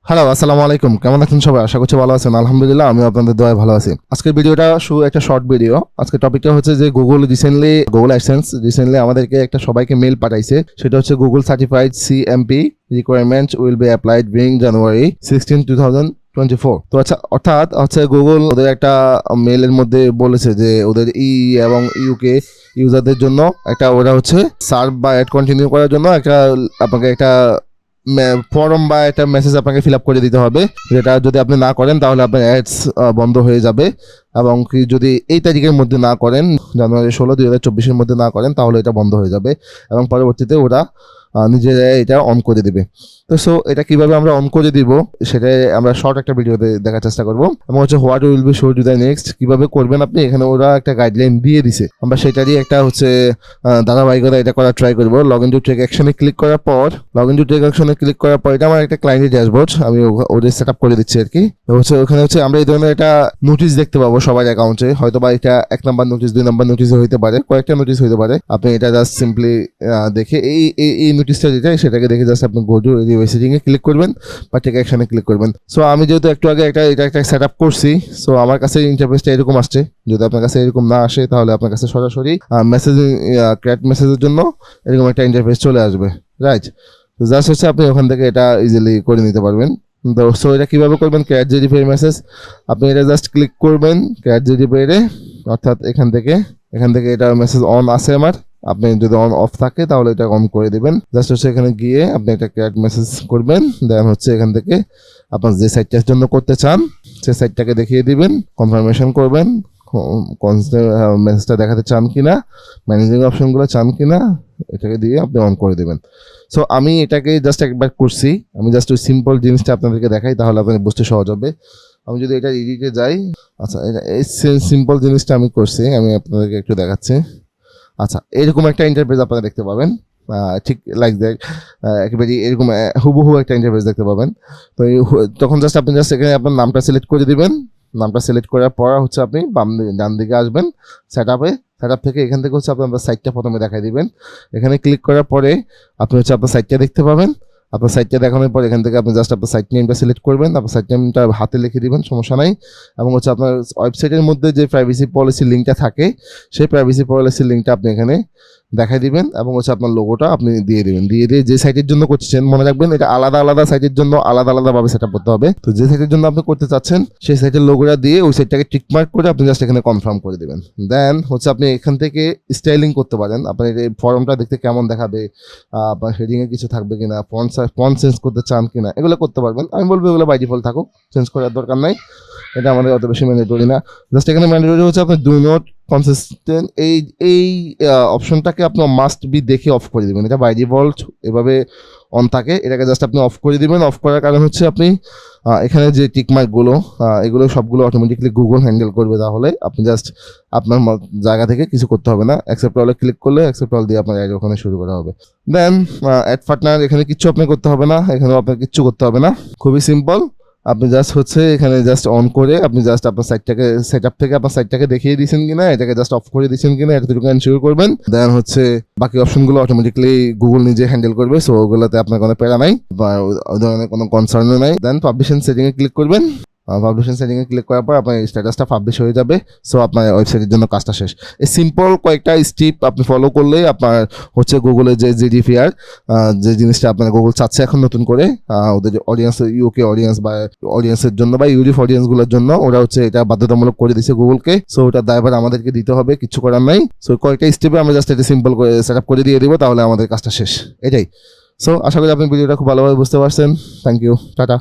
Hello, আসসালামু আলাইকুম। কেমন আছেন সবাই? আশা করছি ভালো আছেন। আলহামদুলিল্লাহ, আমি আপনাদের দোয়ায় ভালো আছি। আজকের ভিডিওটা শুধু একটা শর্ট ভিডিও। আজকের টপিকটা হচ্ছে যে গুগল অ্যাডসেন্স রিসেন্টলি আমাদেরকে একটা সবাইকে মেল পাঠাইছে। সেটা হচ্ছে Google certified CMP requirements will be applied being January 16, 2024। তো আচ্ছা, অর্থাৎ হচ্ছে গুগল ওদের একটা মেলের মধ্যে বলেছে যে ওদের এবং ইউকে ইউজারদের জন্য একটা ওরা হচ্ছে সার্ভ বা অ্যাড কন্টিনিউ করার জন্য আপনাকে একটা ফর্ম বা একটা মেসেজ আপনাকে ফিল আপ করে দিতে হবে, যেটা যদি আপনি না করেন তাহলে আপনার অ্যাডস বন্ধ হয়ে যাবে। এবং কি যদি এই তারিখের মধ্যে না করেন, জানুয়ারি 16, 2024 মধ্যে না করেন, তাহলে এটা বন্ধ হয়ে যাবে এবং পরবর্তীতে ওরা নিজেরা এটা অন করে দিবে। তো এটা কিভাবে আমরা অন করে দিব সেটাই আমরা শর্ট একটা ভিডিওতে দেখার চেষ্টা করবো। এবং হচ্ছে what will be show to the next, কিভাবে করবেন আপনি, এখানে ওরা একটা গাইডলাইন দিয়ে দিছে। আমরা সেটারই একটা হচ্ছে ধারাবাহিকতা এটা করার ট্রাই করবো। লগ ইন টু টেক অ্যাকশনে ক্লিক করার পর এটা আমার একটা ক্লায়েন্টের ড্যাশবোর্ড, আমি ওদের সেট আপ করে দিচ্ছি আর কি। ওখানে হচ্ছে আমরা এই ধরনের একটা নোটিশ দেখতে পাবো সবার অ্যাকাউন্টে। হয়তো বা এটা 1 নম্বর নোটিশ, 2 নম্বর নোটিশ হইতে পারে, কয়েকটা নোটিশ হইতে পারে। আপনি এটা জাস্ট সিম্পলি দেখে এই নোটিশটা যেটা সেটাকে দেখে জাস্ট আপনি go to messaging A click করবেন বা টেক অ্যাকশনে ক্লিক করবেন। সো আমি যেহেতু একটু আগে এটা একটা সেট আপ করছি, সো আমার কাছে ইন্টারফেসটা এরকম আসছে। যদি আপনার কাছে এরকম না আসে তাহলে আপনার কাছে সরাসরি ক্রিয়েট মেসেজের জন্য এরকম একটা ইন্টারফেস চলে আসবে, রাইট? তো জাস্ট হচ্ছে আপনি ওখান থেকে এটা ইজিলি করে নিতে পারবেন। সো এটা কিভাবে করবেন? ক্রিয়েট GDPR মেসেজ, আপনি এটা জাস্ট ক্লিক করবেন ক্রিয়েট GDPR এ, অর্থাৎ এখান থেকে এটা মেসেজ অন আছে আমার। আপনি যদি অন অফ থাকে তাহলে এটা অন করে দিবেন। জাস্ট হচ্ছে এখানে গিয়ে আপনি একটা ক্রিয়েট মেসেজ করবেন, দেন হচ্ছে এখান থেকে আপনার যে সাইটটার জন্য করতে চান সেই সাইটটাকে দেখিয়ে দিবেন, কনফার্মেশন করবেন মেসেজটা দেখাতে চান কিনা, ম্যানেজিং অপশনগুলো চান কিনা, এটাকে দিয়ে আপনি অন করে দেবেন। সো আমি এটাকে জাস্ট একবার করছি, আমি জাস্ট ওই সিম্পল জিনিসটা আপনাদেরকে দেখাই, তাহলে আপনাদের বুঝতে সহজ হবে। আমি যদি এটা এডিটে যাই, আচ্ছা এই সিম্পল জিনিসটা আমি করছি, আমি আপনাদেরকে একটু দেখাচ্ছি। আচ্ছা, এরকম একটা ইন্টারফেস আপনারা দেখতে পাবেন, ঠিক লাইক দ্যাট, একেবারে এরকম হুবহু একটা ইন্টারফেস দেখতে পাবেন। তো তখন জাস্ট আপনি এখানে আপনার নামটা সিলেক্ট করে দিবেন। নামটা সিলেক্ট করার পর হচ্ছে আপনি ডান দিকে আসবেন সেট আপ থেকে এখান থেকে হচ্ছে আপনার সাইটটা প্রথমে দেখাই দিবেন। এখানে ক্লিক করার পরে আপনি হচ্ছে আপনার সাইটটা দেখতে পাবেন। আপনার সাইটটা দেখানোর পর এখান থেকে আপনি জাস্ট আপনার সাইট নেমটা সিলেক্ট করবেন, আপনার সাইট নেমটা হাতে লিখে দিবেন, সমস্যা নাই। এবং হচ্ছে আপনার ওয়েবসাইটের মধ্যে যে প্রাইভেসি পলিসি লিঙ্কটা থাকে সেই প্রাইভেসি পলিসি লিঙ্কটা আপনি এখানে দেখাই দিবেন এবং হচ্ছে আপনার লোগোটা আপনি দিয়ে দিবেন। দিয়ে যে সাইটের জন্য করছেন, মনে রাখবেন এটা আলাদা সাইটের জন্য আলাদাভাবে সেট আপ করতে হবে। তো যে সাইটের জন্য আপনি করতে চাচ্ছেন সেই সাইটের লোগোটা দিয়ে ওই সাইটটাকে টিকমার্ক করে আপনি জাস্ট এখানে কনফার্ম করে দিবেন। দেন হচ্ছে আপনি এখান থেকে স্টাইলিং করতে পারেন। আপনার এই ফর্মটা দেখতে কেমন দেখাবে, আপনার হেডিংয়ে কিছু থাকবে কিনা, ফন্ট চেঞ্জ করতে চান কিনা, এগুলো করতে পারবেন। আমি বলবো এগুলো বাই ডিফল্ট থাকুক, চেঞ্জ করার দরকার নাই। এটা আমাদের অত বেশি ম্যান্ডেটরি না। জাস্ট এখানে ম্যান্ডেটরি হচ্ছে আপনি ডু নট কনসিস্টেন্ট এই অপশনটাকে আপনি মাস্ট বি দেখে অফ করে দিবেন। এটা বাই ডিফল্ট এভাবে অন থাকে, এটাকে জাস্ট আপনি অফ করে দিবেন। অফ করার কারণ হচ্ছে আপনি এখানে যে টিকমার্কগুলো এগুলো সবগুলো অটোমেটিকলি গুগল হ্যান্ডেল করবে। তাহলে আপনি জাস্ট আপনার জায়গা থেকে কিছু করতে হবে না, অ্যাকসেপ্ট অলে ক্লিক করলে অ্যাকসেপ্ট অল দিয়ে আপনার অ্যাড ওখানে শুরু করা হবে। দেন অ্যাড পার্টনার, এখানে কিচ্ছু আপনি করতে হবে না, এখানেও আপনার কিচ্ছু করতে হবে না, খুবই সিম্পল। আপনি জাস্ট হচ্ছে এখানে জাস্ট অন করে আপনি জাস্ট আপনার সাইটটাকে সেট আপ থেকে আপনার সাইটটাকে দেখিয়ে দিয়েছেন কিনা, এটাকে জাস্ট অফ করে দিয়েছেন কিনা, এতটুকু এনশিওর করবেন। দেন হচ্ছে বাকি অপশনগুলো অটোমেটিকলি গুগল নিজে হ্যান্ডেল করবে। সো ওগুলোতে আপনার কোনো প্যারা নাই বা ওই ধরনের কোনো কনসার্নও নাই। দেন পাবলিশন সেটিংয়ে ক্লিক করবেন। পাবলিশন সেটিংয়ে ক্লিক করার পর আপনার স্ট্যাটাসটা পাবলিশ হয়ে যাবে। সো আপনার ওয়েবসাইটের জন্য কাজটা শেষ। এই সিম্পল কয়েকটা স্টেপ আপনি ফলো করলে আপনার হচ্ছে গুগলের যে GDPR যে জিনিসটা আপনার গুগল চাচ্ছে এখন নতুন করে ওদের অডিয়েন্স, ইউকে অডিয়েন্স বা অডিয়েন্সের জন্য বা ইউরিফ অডিয়েন্সগুলোর জন্য ওরা হচ্ছে এটা বাধ্যতামূলক করে দিচ্ছে গুগলকে। সো ওটার দায়ভার আমাদেরকে দিতে হবে, কিছু করার নাই। সো কয়েকটা স্টেপে আমরা জাস্ট এটা সিম্পল করে সেট আপ করে দিয়ে দিব, তাহলে আমাদের কাজটা শেষ। এটাই। সো আশা করি আপনি ভিডিওটা খুব ভালোভাবে বুঝতে পারছেন। Thank you, tata.